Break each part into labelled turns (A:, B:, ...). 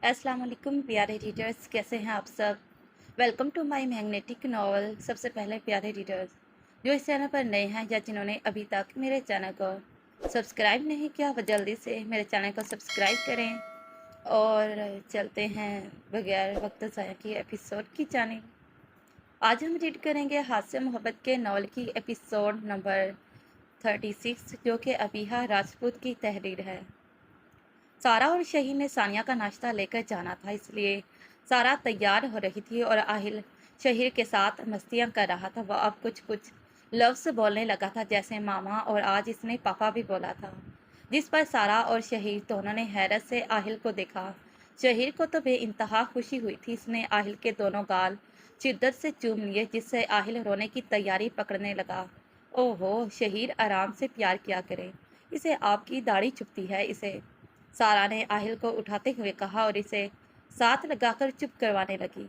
A: अस्सलाम वालेकुम प्यारे रीडर्स, कैसे हैं आप सब। Welcome to my magnetic novel. सबसे पहले प्यारे रीडर्स जो इस चैनल पर नए हैं या जिन्होंने अभी तक मेरे चैनल को सब्सक्राइब नहीं किया वो जल्दी से मेरे चैनल को सब्सक्राइब करें और चलते हैं बगैर वक्त ज़ाया किए एपिसोड की जानिब। आज हम रीड करेंगे हास्य मोहब्बत के नॉवल की एपिसोड नंबर 36 जो कि अबीहा राजपूत की तहरीर है। सारा और शहीन ने सानिया का नाश्ता लेकर जाना था, इसलिए सारा तैयार हो रही थी और आहिल शहीर के साथ मस्तियां कर रहा था। वह अब कुछ कुछ लफ्ज़ बोलने लगा था, जैसे मामा, और आज इसने पापा भी बोला था, जिस पर सारा और शहीर दोनों ने हैरत से आहिल को देखा। शहीर को तो बेइंतहा खुशी हुई थी। इसने आहिल के दोनों गाल शिद्दत से चूम लिए, जिससे आहिल रोने की तैयारी पकड़ने लगा। ओहो, शहीर आराम से प्यार किया करे, इसे आपकी दाढ़ी चुभती है। इसे सारा ने आहिल को उठाते हुए कहा और इसे साथ लगाकर चुप करवाने लगी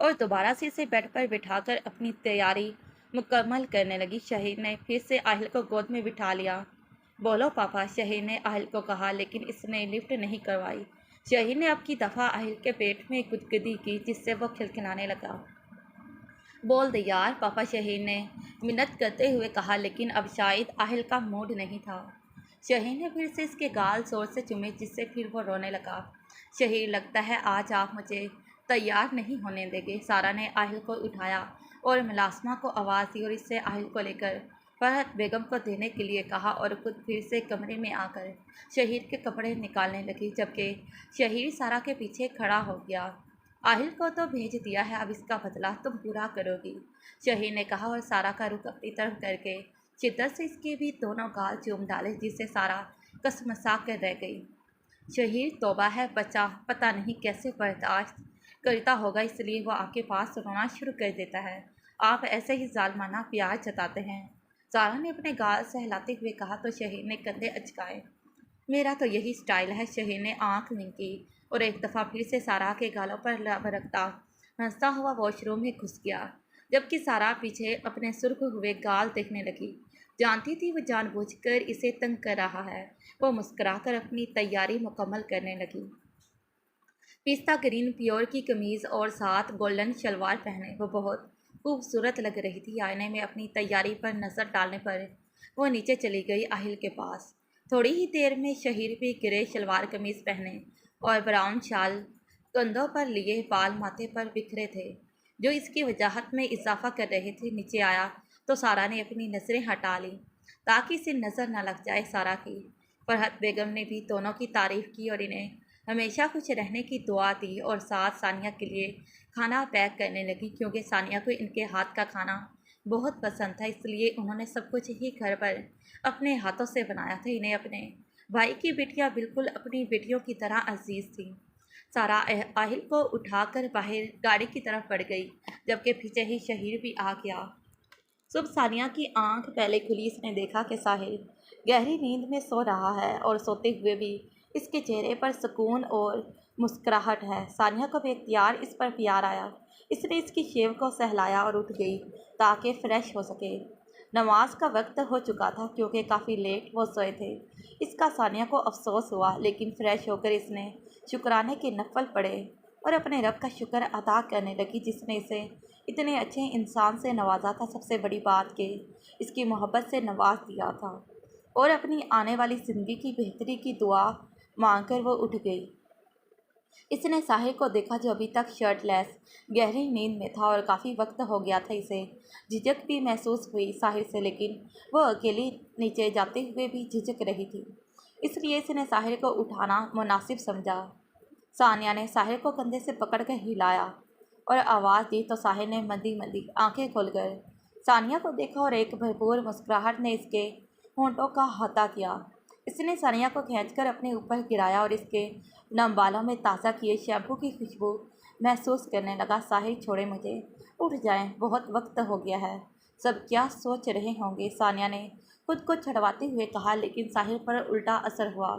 A: और दोबारा से इसे बेड पर बिठाकर अपनी तैयारी मुकम्मल करने लगी। शहीर ने फिर से आहिल को गोद में बिठा लिया। बोलो पापा, शहीर ने आहिल को कहा, लेकिन इसने लिफ्ट नहीं करवाई। शहीर ने अब की दफ़ा आहिल के पेट में गुदगुदी की, जिससे वो खिलखिलाने लगा। बोल दे यार पापा, शहीर ने मिन्नत करते हुए कहा, लेकिन अब शायद आहिल का मूड नहीं था। शहीर ने फिर से इसके गाल जोर से चूमे, जिससे फिर वो रोने लगा। शहीर, लगता है आज आप मुझे तैयार नहीं होने देंगे। सारा ने आहिल को उठाया और मुलासमा को आवाज़ दी और इससे आहिल को लेकर फरहत बेगम को देने के लिए कहा और खुद फिर से कमरे में आकर शहीर के कपड़े निकालने लगी, जबकि शहीर सारा के पीछे खड़ा हो गया। आहिल को तो भेज दिया है, अब इसका बदला तुम पूरा करोगी, शहीर ने कहा और सारा का रुख अपनी तरफ करके शिद्दत से इसके भी दोनों गाल चूम डाले, जिससे सारा कसमसा कर रह गई। शहीर, तौबा है, बच्चा पता नहीं कैसे बर्दाश्त करता होगा, इसलिए वो आपके पास रोना शुरू कर देता है। आप ऐसे ही जालमाना प्यार जताते हैं, सारा ने अपने गाल सहलाते हुए कहा तो शहीर ने कंधे अचकाए। मेरा तो यही स्टाइल है, शहीर ने आंख मींची और एक दफ़ा फिर से सारा के गालों पर लब रखता हंसता हुआ वॉशरूम में घुस गया, जबकि सारा पीछे अपने सुर्ख हुए गाल देखने लगी। जानती थी वो जानबूझकर इसे तंग कर रहा है। वो मुस्कुराकर अपनी तैयारी मुकम्मल करने लगी। पिस्ता ग्रीन प्योर की कमीज़ और साथ गोल्डन शलवार पहने वो बहुत खूबसूरत लग रही थी। आईने में अपनी तैयारी पर नज़र डालने पर वो नीचे चली गई आहिल के पास। थोड़ी ही देर में शहीर भी ग्रे शलवार कमीज़ पहने और ब्राउन शाल कंधों पर लिए, बाल माथे पर बिखरे थे जो इसकी वजाहत में इजाफा कर रहे थे, नीचे आया तो सारा ने अपनी नज़रें हटा ली ताकि इसे नज़र न लग जाए। सारा की फरहत बेगम ने भी दोनों की तारीफ़ की और इन्हें हमेशा खुश रहने की दुआ दी और साथ सानिया के लिए खाना पैक करने लगी, क्योंकि सानिया को इनके हाथ का खाना बहुत पसंद था, इसलिए उन्होंने सब कुछ ही घर पर अपने हाथों से बनाया था। इन्हें अपने भाई की बेटियां बिल्कुल अपनी बेटियों की तरह अजीज़ थी। सारा आहिल को उठाकर बाहर गाड़ी की तरफ बढ़ गई, जबकि पीछे ही शहीर भी आ गया। सुबह सानिया की आंख पहले खुली, इसने देखा कि साहिल गहरी नींद में सो रहा है और सोते हुए भी इसके चेहरे पर सुकून और मुस्कुराहट है। सानिया को बेख्तियार इस पर प्यार आया। इसने इसकी शेव को सहलाया और उठ गई ताकि फ़्रेश हो सके। नमाज का वक्त हो चुका था, क्योंकि काफ़ी लेट वो सोए थे। इसका सानिया को अफसोस हुआ, लेकिन फ़्रेश होकर इसने शुक्राने के नफल पढ़े और अपने रब का शुक्र अदा करने लगी, जिसने इसे इतने अच्छे इंसान से नवाजा था। सबसे बड़ी बात कि इसकी मोहब्बत से नवाज दिया था और अपनी आने वाली ज़िंदगी की बेहतरी की दुआ मांगकर वो उठ गई। इसने साहिल को देखा, जो अभी तक शर्टलेस गहरी नींद में था और काफ़ी वक्त हो गया था। इसे झिझक भी महसूस हुई साहिल से, लेकिन वो अकेली नीचे जाते हुए भी झिझक रही थी, इसलिए इसने साहिल को उठाना मुनासिब समझा। सानिया ने साहिल को कंधे से पकड़कर हिलाया और आवाज़ दी तो साहिल ने मंदी मंदी आंखें खोलकर सानिया को देखा और एक भरपूर मुस्कुराहट ने इसके होंठों का अहाता किया। इसने सानिया को खींचकर अपने ऊपर गिराया और इसके नम बालों में ताज़ा किए शैम्पू की खुशबू महसूस करने लगा। साहिल, छोड़े मुझे, उठ जाएं, बहुत वक्त हो गया है। सब क्या सोच रहे होंगे, सानिया ने खुद को छड़वाते हुए कहा, लेकिन साहिल पर उल्टा असर हुआ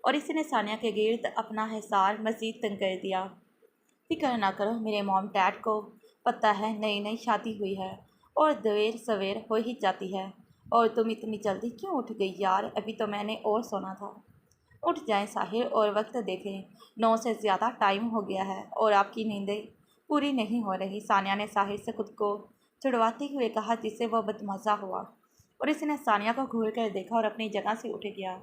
A: और इसने सानिया के गिर्द अपना हिसार मज़ीद तंग कर दिया। फिक्र ना करो, मेरे मॉम डैड को पता है नई नई शादी हुई है और देर सवेर हो ही जाती है। और तुम इतनी जल्दी क्यों उठ गई यार, अभी तो मैंने और सोना था। उठ जाएं साहिर और वक्त देखें, 9 से ज़्यादा टाइम हो गया है और आपकी नींदें पूरी नहीं हो रही। सानिया ने साहिर से खुद को छुड़वाते हुए कहा, जिससे वह बदमज़ा हुआ और इसने सानिया को घूर कर देखा और अपनी जगह से उठ गया।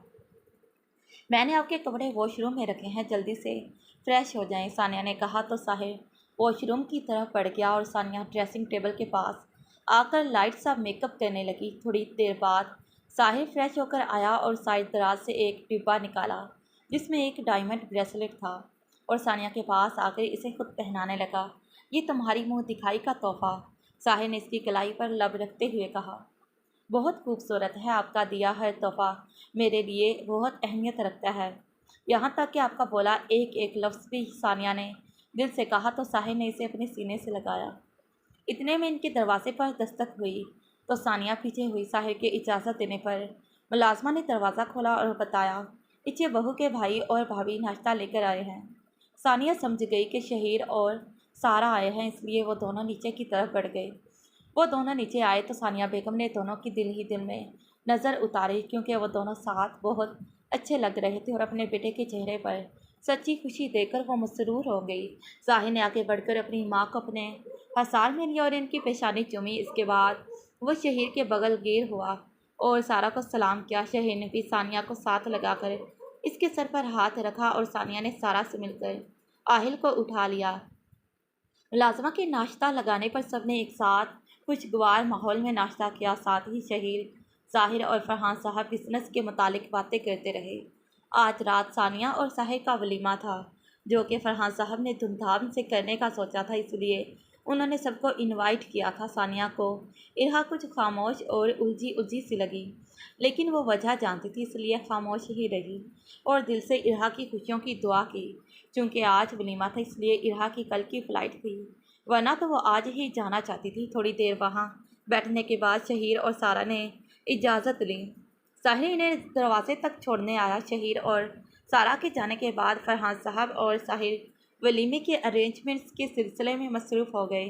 A: मैंने आपके कपड़े वॉशरूम में रखे हैं, जल्दी से फ्रेश हो जाएं, सानिया ने कहा तो साहिर वॉशरूम की तरफ बढ़ गया और सानिया ड्रेसिंग टेबल के पास आकर लाइट सा मेकअप करने लगी। थोड़ी देर बाद साहिर फ्रेश होकर आया और साइड दराज से एक डिब्बा निकाला जिसमें एक डायमंड ब्रेसलेट था और सानिया के पास आकर इसे खुद पहनाने लगा। ये तुम्हारी मुँह दिखाई का तोहफा, साहिर ने इसकी कलाई पर लब रखते हुए कहा। बहुत खूबसूरत है, आपका दिया हर तोहफा मेरे लिए बहुत अहमियत रखता है, यहाँ तक कि आपका बोला एक एक लफ्ज़ भी, सानिया ने दिल से कहा तो साहिर ने इसे अपने सीने से लगाया। इतने में इनके दरवाजे पर दस्तक हुई तो सानिया पीछे हुई। साहिर के इजाज़त देने पर मुलाजमा ने दरवाज़ा खोला और बताया, पीछे बहू के भाई और भाभी नाश्ता लेकर आए हैं। सानिया समझ गई कि शहीर और सारा आए हैं, इसलिए वो दोनों नीचे की तरफ बढ़ गए। वो दोनों नीचे आए तो सानिया बेगम ने दोनों की दिल ही दिल में नज़र उतारी, क्योंकि वो दोनों साथ बहुत अच्छे लग रहे थे और अपने बेटे के चेहरे पर सच्ची खुशी देखकर वो मसरूर हो गई। साहिर ने आगे बढ़कर अपनी माँ को अपने हसार में लिया और इनकी पेशानी चूमी। इसके बाद वो शहीर के बगल गिर हुआ और सारा को सलाम किया। शहीर ने भी सानिया को साथ लगाकर इसके सर पर हाथ रखा और सानिया ने सारा से मिलकर आहिल को उठा लिया। मुलाजमा के नाश्ता लगाने पर सबने एक साथ खुशगवार माहौल में नाश्ता किया। साथ ही शहीर, साहिर और फरहान साहब बिजनेस के मुतालिक बातें करते रहे। आज रात सानिया और साहिर का वलीमा था, जो कि फरहान साहब ने धूमधाम से करने का सोचा था, इसलिए उन्होंने सबको इनवाइट किया था। सानिया को इरहा कुछ खामोश और उलझी उलझी सी लगी, लेकिन वो वजह जानती थी, इसलिए खामोश ही रही और दिल से इरहा की खुशियों की दुआ की। चूँकि आज वलीमा था, इसलिए इरहा की कल की फ़्लाइट थी, वरना तो वो आज ही जाना चाहती थी। थोड़ी देर वहाँ बैठने के बाद शहीर और सारा ने इजाज़त ली। साहिर इन्हें दरवाजे तक छोड़ने आया। शहीर और सारा के जाने के बाद फरहान साहब और साहिर वलीमे के अरेंजमेंट्स के सिलसिले में मसरूफ़ हो गए।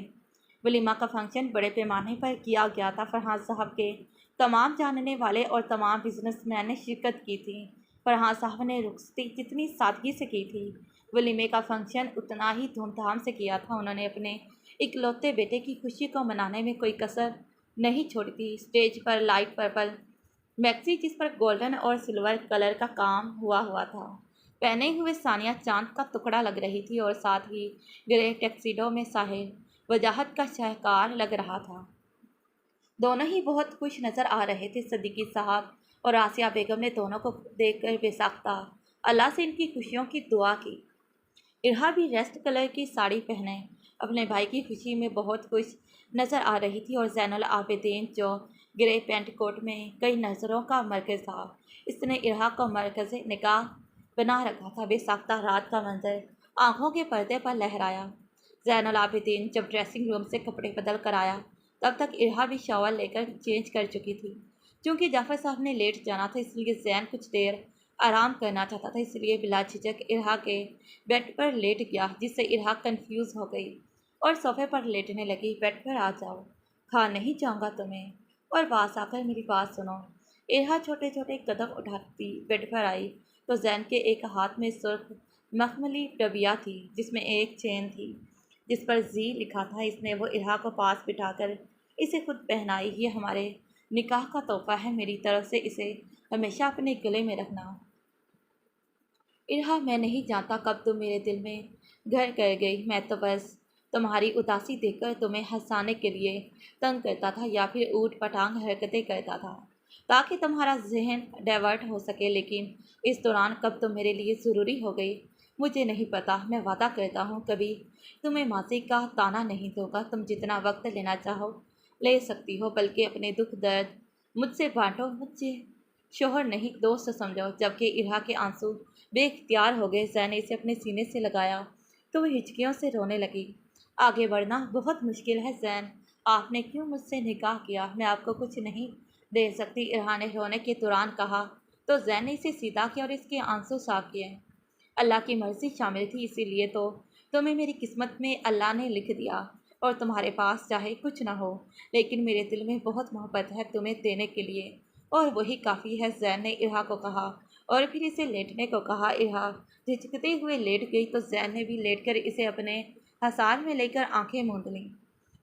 A: वलीमा का फंक्शन बड़े पैमाने पर किया गया था। फरहान साहब के तमाम जानने वाले और तमाम बिजनेसमैन ने शिरकत की थी। फरहान साहब ने रुखसती जितनी सादगी से की थी, वलीमे का फंक्शन उतना ही धूमधाम से किया था। उन्होंने अपने इकलौते बेटे की खुशी को मनाने में कोई कसर नहीं छोड़ी थी। स्टेज पर लाइट पर्पल मैक्सी, जिस पर गोल्डन और सिल्वर कलर का काम हुआ था, पहने हुए सानिया चांद का टुकड़ा लग रही थी और साथ ही ग्रे टैक्सीडो में साहिर वजाहत का शाहकार लग रहा था। दोनों ही बहुत खुश नज़र आ रहे थे। सदीकी साहब और आसिया बेगम ने दोनों को देखकर बेसाख्ता अल्लाह से इनकी खुशियों की दुआ की। इरहा भी रेस्ट कलर की साड़ी पहने अपने भाई की खुशी में बहुत खुश नज़र आ रही थी और ज़ैनुल आबिदीन, जो ग्रे पेंट कोट में कई नज़रों का मरकज़ था, इसने इरहा को मरकज़ निगाह बना रखा था। बेसाख्ता रात का मंजर आंखों के पर्दे पर लहराया। ज़ैनुल आबिदीन जब ड्रेसिंग रूम से कपड़े बदल कर आया, तब तक इरहा भी शॉवर लेकर चेंज कर चुकी थी। क्योंकि जाफ़र साहब ने लेट जाना था, इसलिए ज़ैन कुछ देर आराम करना चाहता था, इसलिए बिला झिझक इरहा के बेड पर लेट गया, जिससे इरहा कंफ्यूज हो गई और सोफे पर लेटने लगी। बेड पर आ जाओ, खा नहीं जाऊंगा तुम्हें, और पास आकर मेरी बात सुनो। इरहा छोटे छोटे कदम उठाती बेड पर आई तो जैन के एक हाथ में सुर्ख मखमली डबिया थी, जिसमें एक चेन थी जिस पर जी लिखा था। इसने वो इरहा को पास बिठाकर इसे खुद पहनाई। ये हमारे निकाह का तोहफा है, मेरी तरफ से इसे हमेशा अपने गले में रखना। इरहा, मैं नहीं जानता कब तुम मेरे दिल में घर कर गई। मैं तो बस तुम्हारी उदासी देखकर तुम्हें हंसाने के लिए तंग करता था या फिर ऊट पटांग हरकतें करता था, ताकि तुम्हारा जहन डाइवर्ट हो सके। लेकिन इस दौरान कब तुम मेरे लिए ज़रूरी हो गई, मुझे नहीं पता। मैं वादा करता हूँ कभी तुम्हें माजी का ताना नहीं दूंगा। तुम जितना वक्त लेना चाहो ले सकती हो, बल्कि अपने दुख दर्द मुझसे बांटो। मुझे शोहर नहीं, दोस्त समझो। जबकि इरहा के आंसू बेख्तियार हो गए। जैन ने इसे अपने सीने से लगाया तो वह हिचकियों से रोने लगी। आगे बढ़ना बहुत मुश्किल है जैन, आपने क्यों मुझसे निकाह किया? मैं आपको कुछ नहीं दे सकती, इरहा ने रोने के दौरान कहा तो जैन ने इसे सीधा किया और इसके आंसू साफ किए। अल्लाह की मर्ज़ी शामिल थी, इसीलिए तो तुम्हें मेरी किस्मत में अल्लाह ने लिख दिया, और तुम्हारे पास चाहे कुछ ना हो, लेकिन मेरे दिल में बहुत मोहब्बत है तुम्हें देने के लिए, और वही काफ़ी है, जैन ने इरहा को कहा। और फिर इसे लेटने को कहा। इरहा झिझकते हुए लेट गई तो जैन ने भी लेटकर इसे अपने हसार में लेकर आंखें मूंद लीं।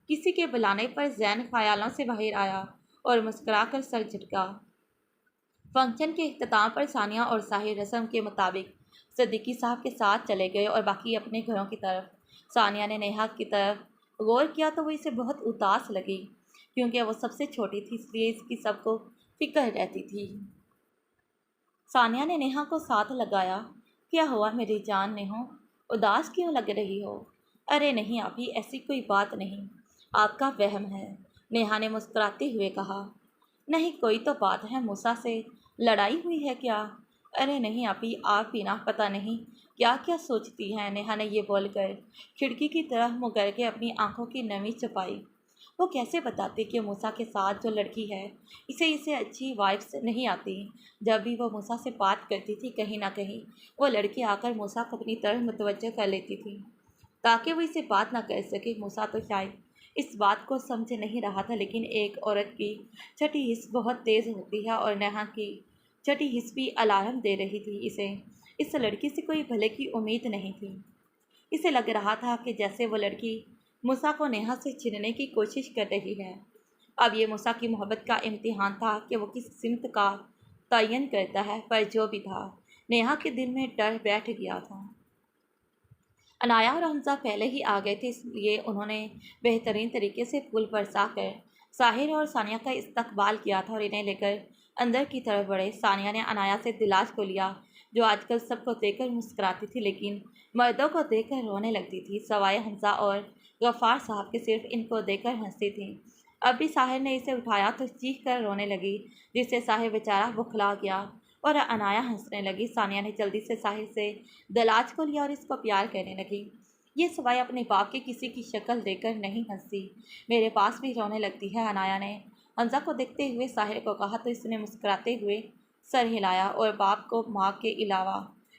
A: किसी के बुलाने पर जैन ख्यालों से बाहर आया और मुस्कुराकर सर झटका। फंक्शन के इख्तिताम पर सानिया और साहिर रस्म के मुताबिक सिद्दीकी साहब के साथ चले गए और बाकी अपने घरों की तरफ। सानिया ने नेहा की तरफ गौर किया तो वो इसे बहुत उदास लगी, क्योंकि वो सबसे छोटी थी, इसलिए इसकी सबको फिक्र रहती थी। सानिया ने नेहा को साथ लगाया। क्या हुआ मेरी जान नेहा, उदास क्यों लग रही हो? अरे नहीं आपी, ऐसी कोई बात नहीं, आपका वहम है, नेहा ने मुस्कुराते हुए कहा। नहीं कोई तो बात है, मूसा से लड़ाई हुई है क्या? अरे नहीं आपी, आप भी ना पता नहीं क्या क्या सोचती हैं, नेहा ने ये बोलकर खिड़की की तरफ मुँह करके अपनी आंखों की नमी छुपाई। वो कैसे बताती कि मूसा के साथ जो लड़की है इसे अच्छी वाइब्स नहीं आती। जब भी वो मूसा से बात करती थी कहीं ना कहीं वो लड़की आकर मूसा को अपनी तरफ मुतवज्जह कर लेती थी ताकि वो इसे बात ना कर सके। मूसा तो शायद इस बात को समझ नहीं रहा था, लेकिन एक औरत की छठी हिस्स बहुत तेज़ होती है और नेहा की छठी हिस्स भी अलार्म दे रही थी। इसे इस लड़की से कोई भले की उम्मीद नहीं थी। इसे लग रहा था कि जैसे वो लड़की मूसा को नेहा से छीनने की कोशिश कर रही है। अब ये मूसा की मोहब्बत का इम्तिहान था कि वो किस सिमत का तयन करता है, पर जो भी था नेहा के दिल में डर बैठ गया था। अनाया और हमजा पहले ही आ गए थे, इसलिए उन्होंने बेहतरीन तरीके से फूल बरसा कर साहिर और सानिया का इस्तकबाल किया था और इन्हें लेकर अंदर की तरफ बढ़े। सानिया ने अनाया से दिलाज को लिया, जो आजकल सबको देखकर मुस्कुराती थी लेकिन मर्दों को देखकर रोने लगती थी, सवाए हमजा और गफ़ार साहब के सिर्फ इनको देखकर हंसती थी। अब भी साहिर ने इसे उठाया तो चीख कर रोने लगी, जिससे साहिर बेचारा बुखला गया और अनाया हंसने लगी। सानिया ने जल्दी से साहिर से दलाज को लिया और इसको प्यार करने लगी। ये सवाए अपने बाप के किसी की शक्ल देखकर नहीं हंसती, मेरे पास भी रोने लगती है, अनाया ने हमजा को देखते हुए साहिर को कहा तो इसने मुस्कुराते हुए सर हिलाया और बाप को माँ के अलावा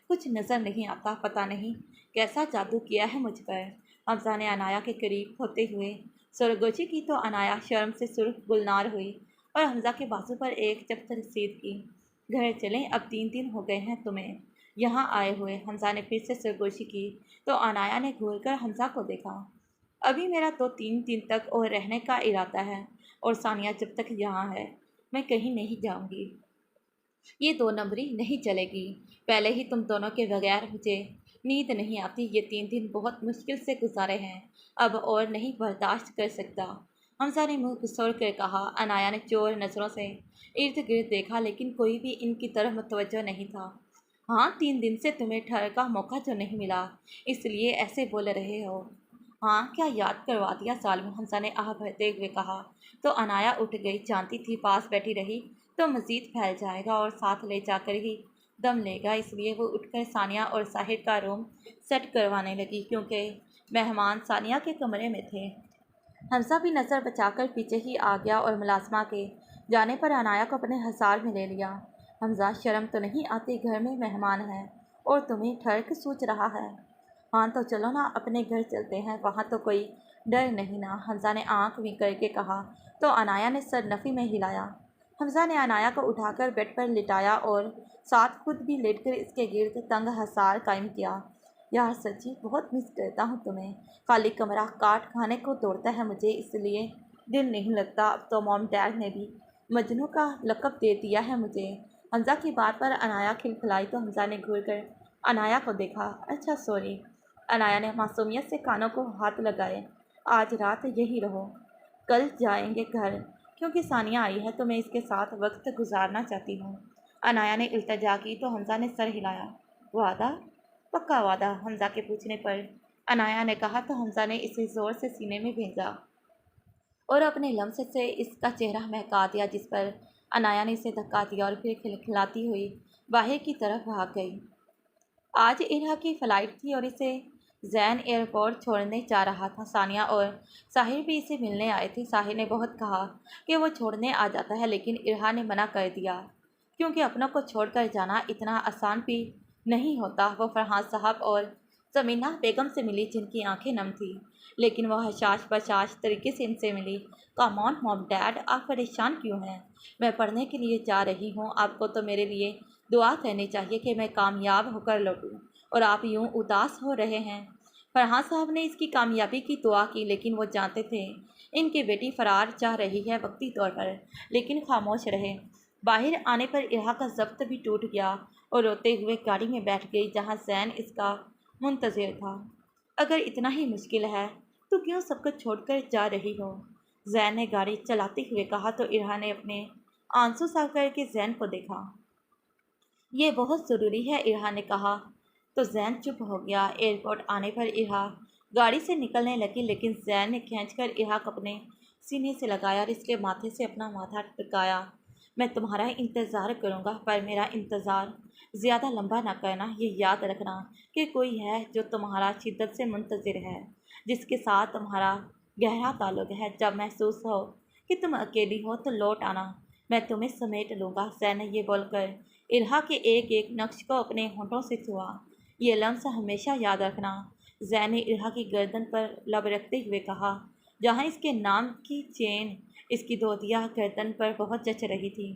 A: कुछ नज़र नहीं आता, पता नहीं कैसा जादू किया है मुझ पर। हमजा ने अनाया के करीब होते हुए सरगोशी की तो अनाया शर्म से सुर्ख गुलनार हुई और हमजा के बाजू पर एक चप्पल रसीद की। घर चलें, अब 3 दिन हो गए हैं तुम्हें यहाँ आए हुए। हमजा ने फिर से सरगोशी की तो अनाया ने घूरकर हमजा को देखा। अभी मेरा तो 3 दिन तक और रहने का इरादा है और सानिया जब तक यहाँ है मैं कहीं नहीं जाऊँगी। ये 2 नंबरी नहीं चलेगी। पहले ही तुम दोनों के बगैर मुझे नींद नहीं आती। ये 3 दिन बहुत मुश्किल से गुजारे हैं, अब और नहीं बर्दाश्त कर सकता। हमजा ने मुँह घुसोड़ कर कहा। अनाया ने चोर नज़रों से इर्द गिर्द देखा लेकिन कोई भी इनकी तरफ मुतवज्जो नहीं था। हाँ 3 दिन से तुम्हें ठहर का मौका जो नहीं मिला इसलिए ऐसे बोल रहे हो। हाँ क्या याद करवा दिया सालम, हमजा ने आह भरते हुए कहा तो अनाया उठ गई। जानती थी पास बैठी रही तो मज़ीद फैल जाएगा और साथ ले जाकर ही दम लेगा, इसलिए वो उठकर सानिया और साहिर का रूम सेट करवाने लगी, क्योंकि मेहमान सानिया के कमरे में थे। हमजा भी नज़र बचाकर पीछे ही आ गया और मुलाजमा के जाने पर अनाया को अपने हसार में ले लिया। हमजा शर्म तो नहीं आती, घर में मेहमान है और तुम्हें ठर्क सूझ रहा है। हाँ तो चलो ना अपने घर चलते हैं, वहाँ तो कोई डर नहीं ना, हमजा ने आँख भी करके कहा तो अनाया ने सर नफ़ी में हिलाया। हमजा ने अनाया को उठाकर बेड पर लिटाया और साथ खुद भी लेटकर इसके गिर्द तंग हसार कायम किया। यार सच्ची बहुत मिस करता हूँ तुम्हें, खाली कमरा काट खाने को दौड़ता है मुझे, इसलिए दिल नहीं लगता। अब तो मॉम डैड ने भी मजनू का लक़ब दे दिया है मुझे। हमजा की बात पर अनाया खिलखिलाई तो हमजा ने घूर कर अनाया को देखा। अच्छा सॉरी। अनाया ने मासूमियत से कानों को हाथ लगाए। आज रात यही रहो, कल जाएंगे घर, क्योंकि सानिया आई है तो मैं इसके साथ वक्त गुजारना चाहती हूँ। अनाया ने इल्तजा की तो हमजा ने सर हिलाया। वादा? पक्का वादा? हमजा के पूछने पर अनाया ने कहा तो हमजा ने इसे ज़ोर से सीने में भेजा और अपने लम्स से इसका चेहरा महका दिया, जिस पर अनाया ने इसे धक्का दिया और फिर खिलखिलाती हुई बाहर की तरफ भाग गई। आज इरहा की फ़्लाइट थी और इसे जैन एयरपोर्ट छोड़ने जा रहा था। सानिया और साहिर भी इसे मिलने आए थे। साहिर ने बहुत कहा कि वो छोड़ने आ जाता है, लेकिन इरहा ने मना कर दिया, क्योंकि अपनों को छोड़कर जाना इतना आसान भी नहीं होता। वो फरहान साहब और ज़मीना बेगम से मिली, जिनकी आंखें नम थी, लेकिन वह हशाश बशाश तरीके से इनसे मिली। कम ऑन मॉम डैड, आप परेशान क्यों हैं? मैं पढ़ने के लिए जा रही हूँ, आपको तो मेरे लिए दुआ करनी चाहिए कि मैं कामयाब होकर लौटूं और आप यूं उदास हो रहे हैं। फरहान साहब ने इसकी कामयाबी की दुआ की, लेकिन वो जानते थे इनकी बेटी फरार जा रही है वक्ती तौर पर, लेकिन खामोश रहे। बाहर आने पर इरहा का जब्त भी टूट गया और रोते हुए गाड़ी में बैठ गई जहाँ जैन इसका मुंतज़िर था। अगर इतना ही मुश्किल है तो क्यों सब कुछ छोड़कर जा रही हो? जैन ने गाड़ी चलाते हुए कहा तो इरहा ने अपने आंसू साफ करके जैन को देखा। ये बहुत ज़रूरी है, इरहा ने कहा तो जैन चुप हो गया। एयरपोर्ट आने पर इरहा गाड़ी से निकलने लगी, लेकिन जैन ने खींचकर इरहा को अपने सीने से लगाया और इसके माथे से अपना माथा टिकाया। मैं तुम्हारा इंतज़ार करूँगा, पर मेरा इंतज़ार ज़्यादा लंबा ना करना। ये याद रखना कि कोई है जो तुम्हारा शिद्दत से मुंतज़िर है, जिसके साथ तुम्हारा गहरा ताल्लुक़ है। जब महसूस हो कि तुम अकेली हो तो लौट आना, मैं तुम्हें समेट लूँगा। जैन ने ये बोलकर इरहा के एक एक नक्श को अपने होंठों से छुआ। ये लम्स हमेशा याद रखना। जैन ने इरहा की गर्दन पर लब रखते हुए कहा, जहाँ इसके नाम की चेन इसकी धोतिया गर्दन पर बहुत जच रही थी,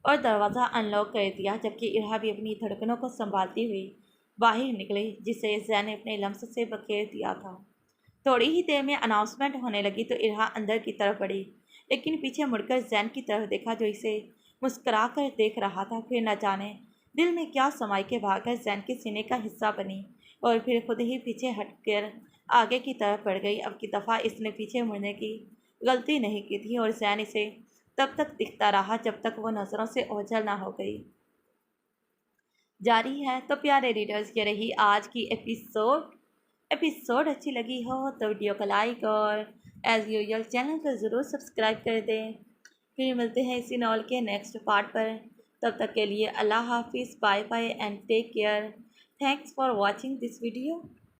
A: और दरवाज़ा अनलॉक कर दिया, जबकि इरहा भी अपनी धड़कनों को संभालती हुई बाहर निकली, जिसे जैन ने अपने लम्स से बखेर दिया था। थोड़ी ही देर में अनाउंसमेंट होने लगी तो इरहा अंदर की तरफ बढ़ी, लेकिन पीछे मुड़कर जैन की तरफ देखा जो इसे मुस्करा कर देख रहा था। फिर न जाने दिल में क्या समाई के भागकर जैन के सीने का हिस्सा बनी और फिर खुद ही पीछे हटकर आगे की तरफ बढ़ गई। अब की दफ़ा इसने पीछे मुड़ने की गलती नहीं की थी और जैन इसे तब तक दिखता रहा जब तक वो नज़रों से ओझल ना हो गई। जारी है। तो प्यारे रीडर्स, ये रही आज की एपिसोड अच्छी लगी हो तो वीडियो को लाइक और एज़ यूजुअल चैनल को ज़रूर सब्सक्राइब कर दें। फिर मिलते हैं इसी नॉवल के नेक्स्ट पार्ट पर। तब तक के लिए अल्लाह हाफिज़, bye bye and take care. Thanks for watching this video.